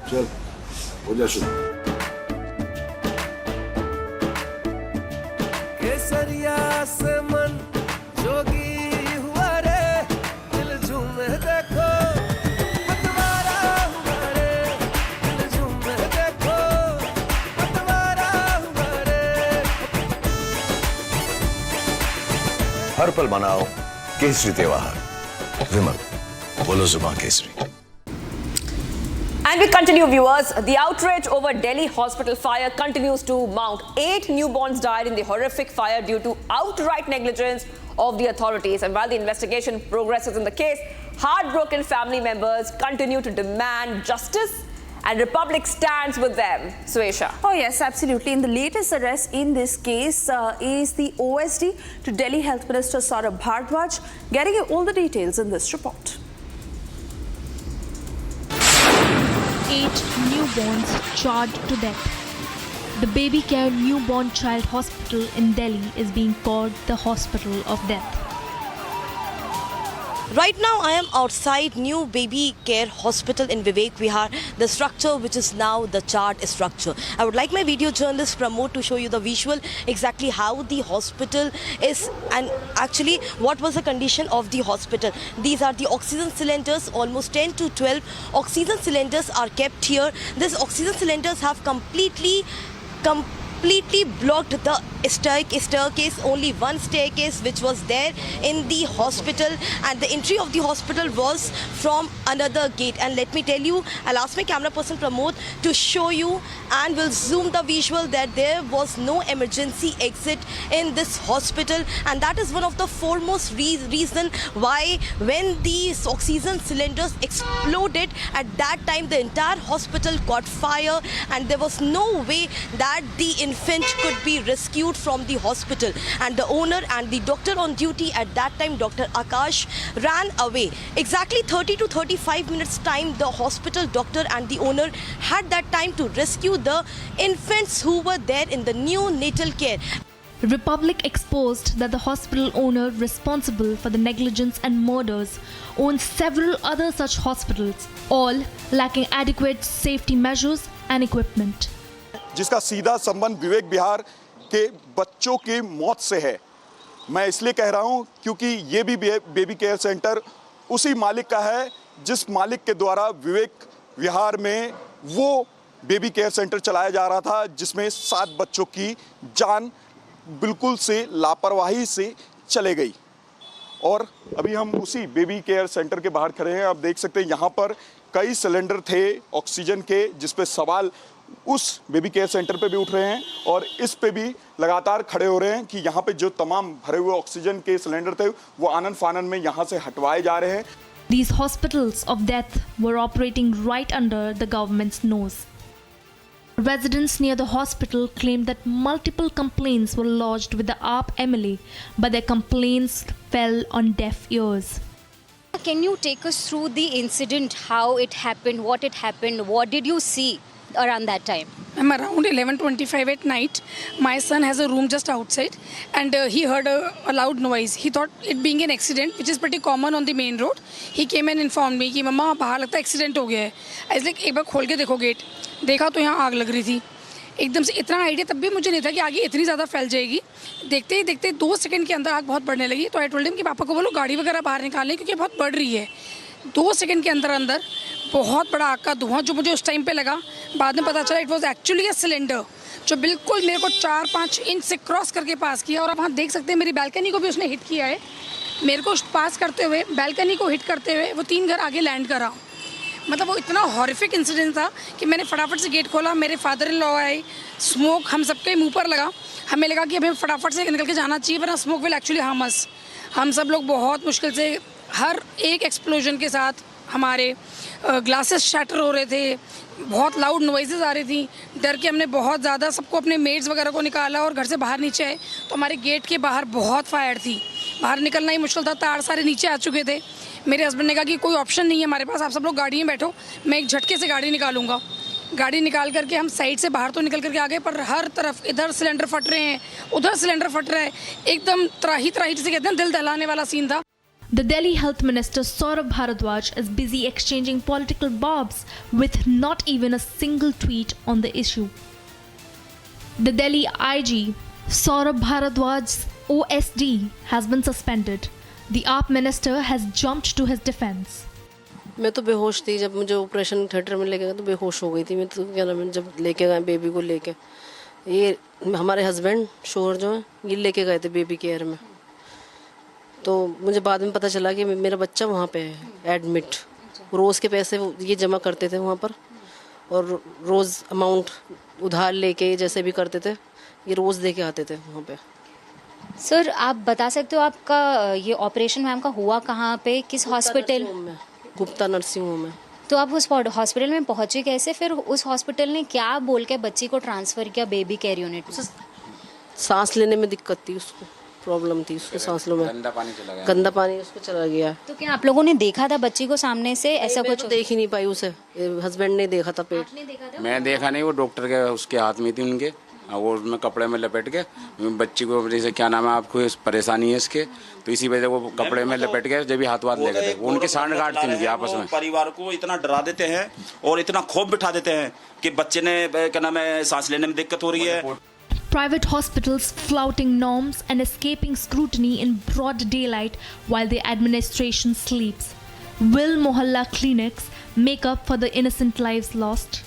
चल हो जा शुरू। केसरिया से मन जोगी हुआ रे, दिल झूमे देखो पतवारा हुआ रे, दिल झूमे देखो पतवारा हुआ रे। हर पल मनाओ केसरी त्योहार। विमल, बोलो जुबान Kesari. And we continue, viewers. The outrage over Delhi hospital fire continues to mount. 8 newborns died in the horrific fire due to outright negligence of the authorities. And while the investigation progresses in the case, heartbroken family members continue to demand justice, and Republic stands with them. Suesha. Oh yes, absolutely. And the latest arrest in this case is the OSD to Delhi Health Minister Saurabh Bhardwaj. Getting you all the details in this report. 8 newborns charged to death. The Baby Care Newborn Child Hospital in Delhi is being called the Hospital of Death. Right now I am outside New Baby Care Hospital in Vivek Vihar, the structure which is now the charred structure. I would like my video journalist Pramod to show you the visual, exactly how the hospital is and actually what was the condition of the hospital. These are the oxygen cylinders, almost 10 to 12 oxygen cylinders are kept here. These oxygen cylinders have completely blocked the staircase. Only one staircase which was there in the hospital, and the entry of the hospital was from another gate. And let me tell you, I'll ask my camera person Pramod to show you, and we'll zoom the visual that there was no emergency exit in this hospital, and that is one of the foremost reason why when these oxygen cylinders exploded, at that time the entire hospital caught fire, and there was no way that the infant could be rescued from the hospital. And the owner and the doctor on duty at that time, Dr. Akash, ran away. Exactly 30 to 35 minutes time, the hospital doctor and the owner had that time to rescue the infants who were there in the neonatal care. Republic exposed that the hospital owner responsible for the negligence and murders owns several other such hospitals, all lacking adequate safety measures and equipment. जिसका सीधा संबंध विवेक विहार के बच्चों की मौत से है। मैं इसलिए कह रहा हूं क्योंकि ये भी बेबी केयर सेंटर उसी मालिक का है जिस मालिक के द्वारा विवेक विहार में वो बेबी केयर सेंटर चलाया जा रहा था, जिसमें 7 बच्चों की जान बिल्कुल से लापरवाही से चले गई। और अभी हम उसी बेबी केयर सेंटर के बाहर खड़े हैं। आप देख सकते हैं यहाँ पर कई सिलेंडर थे ऑक्सीजन के, जिस पे सवाल उस बेबी केयर सेंटर पे भी उठ रहे हैं और इस पे भी लगातार खड़े हो रहे हैं कि यहाँ पे जो तमाम भरे हुए ऑक्सीजन के सिलेंडर थे वो आनन फानन में यहाँ से हटवाए जा रहे हैं। These hospitals of death were operating right under the government's nose. Residents near the hospital claimed that multiple complaints were lodged with the AAP MLA, but their complaints fell on deaf ears. Can you take us through the incident, how it happened, what did you see around that time? I'm around 11:25 at night. My son has a room just outside, and he heard a loud noise. He thought it being an accident, which is pretty common on the main road. He came and informed me कि मम्मा बाहर लगता है accident हो गया है। I was like एक बार खोल के देखो गेट। देखा तो यहाँ आग लग रही थी। एकदम से इतना आइडिया तब भी मुझे नहीं था कि आगे इतनी ज़्यादा फैल जाएगी। देखते ही देखते 2 सेकंड के अंदर आग बहुत बढ़ने लगी। तो आई टोल्ड हिम कि पापा को बोलो गाड़ी वगैरह बाहर निकालें क्योंकि बहुत बढ़ रही है। 2 सेकंड के अंदर बहुत बड़ा आग का धुआं जो मुझे उस टाइम पे लगा, बाद में पता चला it was actually a cylinder जो बिल्कुल मेरे को 4-5 इंच से क्रॉस करके पास किया। और आप वहाँ देख सकते हैं मेरी बैल्कनी को भी उसने हिट किया है। मेरे को पास करते हुए, बैल्कनी को हिट करते हुए वो 3 घर आगे लैंड करा। मतलब वो इतना हॉरिफिक इंसिडेंट था कि मैंने फटाफट से गेट खोला। मेरे फादर इन लॉ आए, स्मोक हम सबके मुँह पर लगा। हमें लगा कि हमें फटाफट से निकल के जाना चाहिए वरना smoke will actually harm us. हम सब लोग बहुत मुश्किल से, हर एक एक्सप्लोजन के साथ हमारे ग्लासेस शैटर हो रहे थे, बहुत लाउड नॉइजेस आ रही थी। डर के हमने बहुत ज़्यादा सबको, अपने मेड्स वगैरह को निकाला और घर से बाहर नीचे आए तो हमारे गेट के बाहर बहुत फायर थी। बाहर निकलना ही मुश्किल था, तार सारे नीचे आ चुके थे। मेरे हस्बैंड ने कहा कि कोई ऑप्शन नहीं है हमारे पास, आप सब लोग गाड़ी में बैठो, मैं एक झटके से गाड़ी निकालूंगा। गाड़ी निकाल करके हम साइड से बाहर तो निकल करके आ गए, पर हर तरफ इधर सिलेंडर फट रहे हैं, उधर सिलेंडर फट रहा है। एकदम त्राही त्राही जिसे कहते हैं दिल दहलाने वाला सीन था। The Delhi Health Minister Saurabh Bharadwaj is busy exchanging political barbs with not even a single tweet on the issue. The Delhi IG, Saurabh Bharadwaj's OSD, has been suspended. The AAP minister has jumped to his defense. मैं तो बेहोश थी जब मुझे operation theatre में लेके गए तो बेहोश हो गई थी मैं तो क्या नाम है जब लेके गए बेबी को लेके ये हमारे हस्बैंड शोहर जो है ये लेके गए थे बेबी केयर में तो मुझे बाद में पता चला कि मेरा बच्चा वहाँ पे है एडमिट रोज़ के पैसे ये जमा करते थे वहाँ पर और रोज़ अमाउंट उधार लेके जैसे भी करते थे ये रोज़ दे के आते थे वहाँ पे। सर आप बता सकते हो आपका ये ऑपरेशन मैम का हुआ कहाँ पे, किस हॉस्पिटल? गुप्ता नर्सिंग होम में। तो आप उस हॉस्पिटल में पहुंचे कैसे? फिर उस हॉस्पिटल ने क्या बोल के बच्ची को ट्रांसफर किया बेबी केयर यूनिट में? सांस लेने में दिक्कत थी उसको, प्रॉब्लम थी उसको सांस लो में, गंदा पानी उसको चला गया। तो क्या आप लोगों ने देखा था बच्ची को सामने से? ऐसा कुछ तो देख ही नहीं पाई उसे, हस्बैंड ने देखा था पेट। मैं देखा नहीं, वो डॉक्टर के उसके हाथ में थी उनके, वो उसमें कपड़े में लपेट के बच्ची को जैसे क्या नाम है आपको परेशानी है इसके तो इसी वजह वो कपड़े में लपेट के जब भी हाथ ले गए थे वो उनकी सांठगांठ थी उनकी आपस में। परिवार को इतना डरा देते हैं और इतना खौफ बिठा देते हैं कि बच्चे ने क्या नाम है सांस लेने में दिक्कत हो रही है। Private hospitals flouting norms and escaping scrutiny in broad daylight while the administration sleeps. Will Mohalla clinics make up for the innocent lives lost?